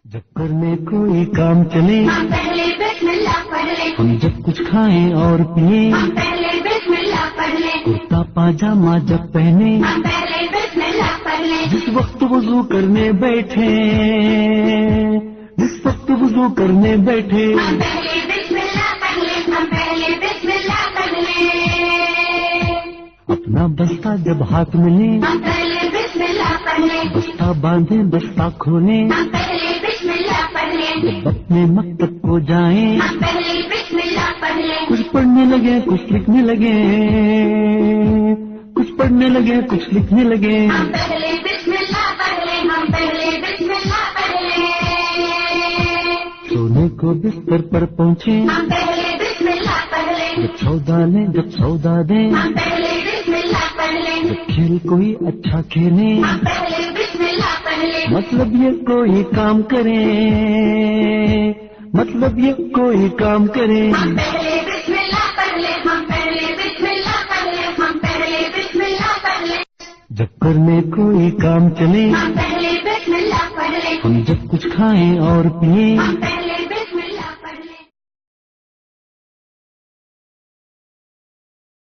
جب کرنے کوئی کام چلے ہم پہلے بسم اللہ پڑھ لیں، ہم جب کچھ کھائیں اور پیئیں، ہم پہلے بسم اللہ پڑھ لیں، کرتا پاجامہ جب پہنے، ہم پہلے بسم اللہ پڑھ لیں، جس وقت وضو کرنے بیٹھے، جس وقت وضو کرنے بیٹھے، ہم پہلے بسم اللہ پڑھ لیں، ہم پہلے بسم اللہ پڑھ لیں، اپنا بستہ جب ہاتھ میں لیں، ہم پہلے بسم اللہ پڑھ لیں، بستہ باندھیں بستہ کھولیں، ہم پہلے بسم اللہ پڑھ لیں، جب اپنے مکتب کو جائیں، ہم پہلے بسم اللہ پڑھ لیں، کچھ پڑھنے لگے کچھ لکھنے لگے، کچھ پڑھنے لگے کچھ لکھنے لگے، ہم پہلے بسم اللہ پڑھ لیں، ہم پہلے بسم اللہ پڑھ لیں، سونے کو بستر پر پہنچے، ہم پہلے بسم اللہ پڑھ لیں، جب سودا لیں جب سودا دیں، ہم پہلے بسم اللہ پڑھ لیں، جب کھیل کوئی اچھا کھیلے، ہم پہلے بسم اللہ پڑھ لیں، مطلب یہ کوئی کام کرے، مطلب یہ کوئی کام کرے، ہم پہلے بسم اللہ پڑھ لیں، ہم پہلے بسم اللہ پڑھ لیں، ہم پہلے بسم اللہ پڑھ لیں، جب کرنے کوئی کام چلے، ہم پہلے بسم اللہ پڑھ لیں، ہم جب کچھ کھائیں اور پیئیں، ہم پہلے